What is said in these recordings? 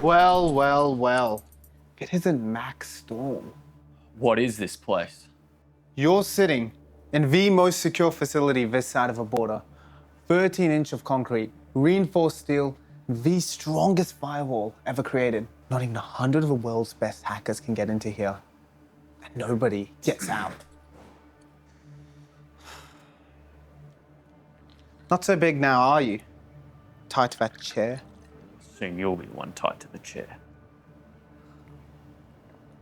Well, well, well. It isn't Max Storm. What is this place? You're sitting in the most secure facility this side of a border. 13-inch of concrete, reinforced steel, the strongest firewall ever created. Not even 100 of the world's best hackers can get into here. And nobody gets out. Not so big now, are you? Tied to that chair? Soon you'll be the one tied to the chair.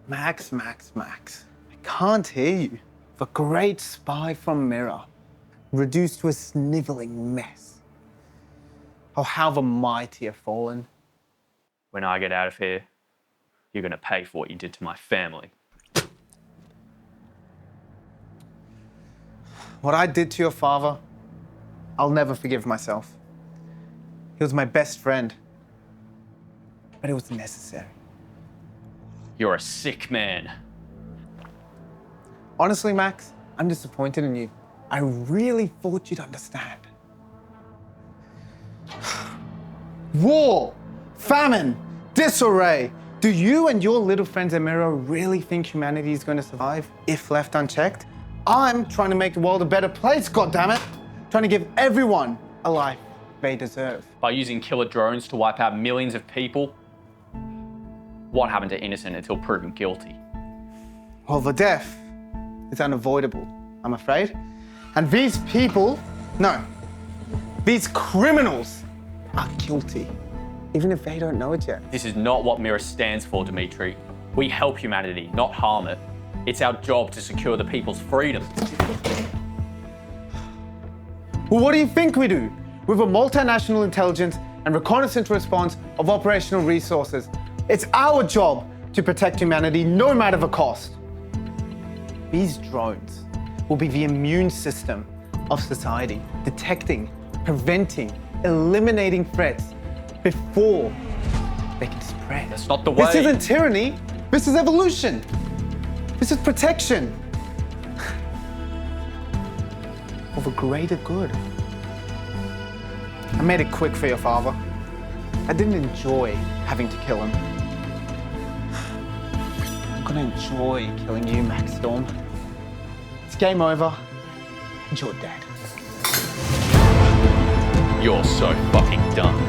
Max. I can't hear you. The great spy from Mirror, reduced to a sniveling mess. Oh, how the mighty have fallen. When I get out of here, you're going to pay for what you did to my family. What I did to your father, I'll never forgive myself. He was my best friend, but it was necessary. You're a sick man. Honestly, Max, I'm disappointed in you. I really thought you'd understand. War, famine, disarray. Do you and your little friends at Mirror really think humanity is going to survive if left unchecked? I'm trying to make the world a better place, goddammit. Trying to give everyone a life they deserve. By using killer drones to wipe out millions of people, what happened to innocent until proven guilty? Well, the death is unavoidable, I'm afraid. And these people, no, these criminals are guilty, even if they don't know it yet. This is not what Mirror stands for, Dimitri. We help humanity, not harm it. It's our job to secure the people's freedom. Well, what do you think we do? With a multinational intelligence and reconnaissance response of operational resources, it's our job to protect humanity no matter the cost. These drones will be the immune system of society, detecting, preventing, eliminating threats before they can spread. That's not the way. This isn't tyranny. This is evolution. This is protection. For the greater good. I made it quick for your father. I didn't enjoy having to kill him. I'm gonna enjoy killing you, Max Storm. It's game over, and you're dead. You're so fucking done.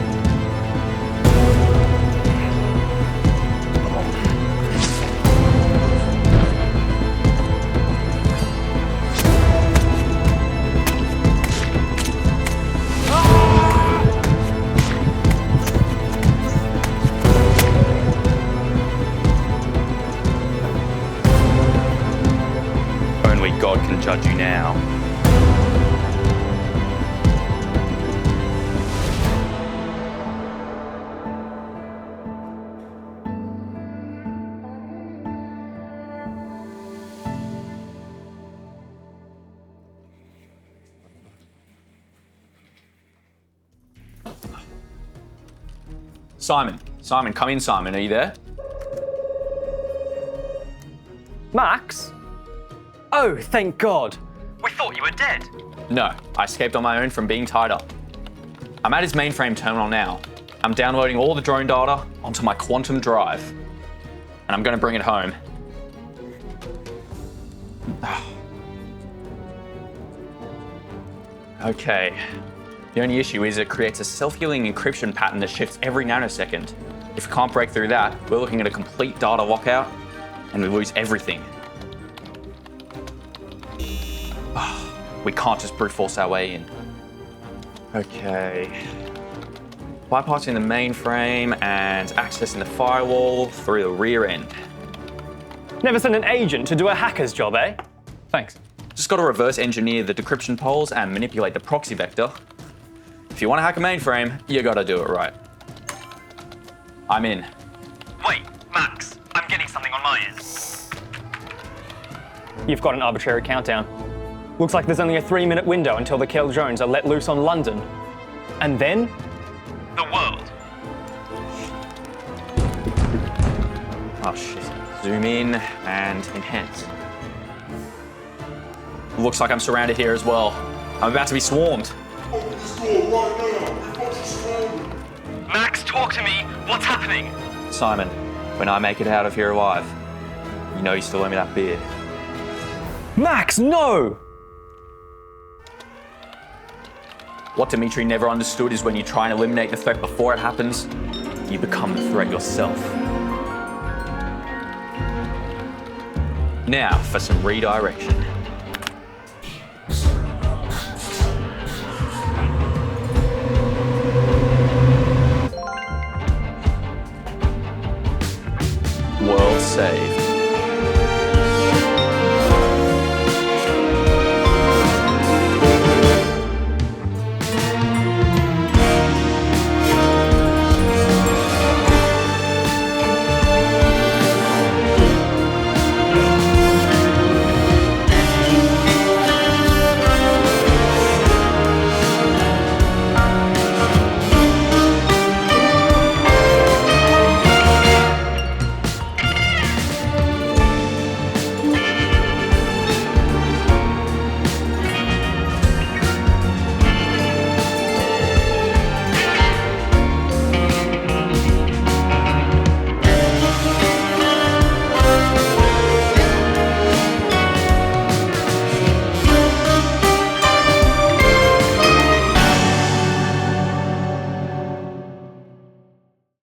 Only God can judge you now. Simon, come in, Simon. Are you there? Max? Oh, thank God. We thought you were dead. No, I escaped on my own from being tied up. I'm at his mainframe terminal now. I'm downloading all the drone data onto my quantum drive, and I'm going to bring it home. Okay. The only issue is it creates a self-healing encryption pattern that shifts every nanosecond. If we can't break through that, we're looking at a complete data lockout, and we lose everything. We can't just brute force our way in. Okay. Bypassing the mainframe and accessing the firewall through the rear end. Never send an agent to do a hacker's job, eh? Thanks. Just got to reverse engineer the decryption poles and manipulate the proxy vector. If you want to hack a mainframe, you got to do it right. I'm in. Wait, Max, I'm getting something on my end. You've got an arbitrary countdown. Looks like there's only a 3-minute window until the killer drones are let loose on London. And then? The world. Oh shit. Zoom in and enhance. Looks like I'm surrounded here as well. I'm about to be swarmed. Max, talk to me. What's happening? Simon, when I make it out of here alive, you know you still owe me that beer. Max, no! What Dimitri never understood is when you try and eliminate the threat before it happens, you become the threat yourself. Now for some redirection.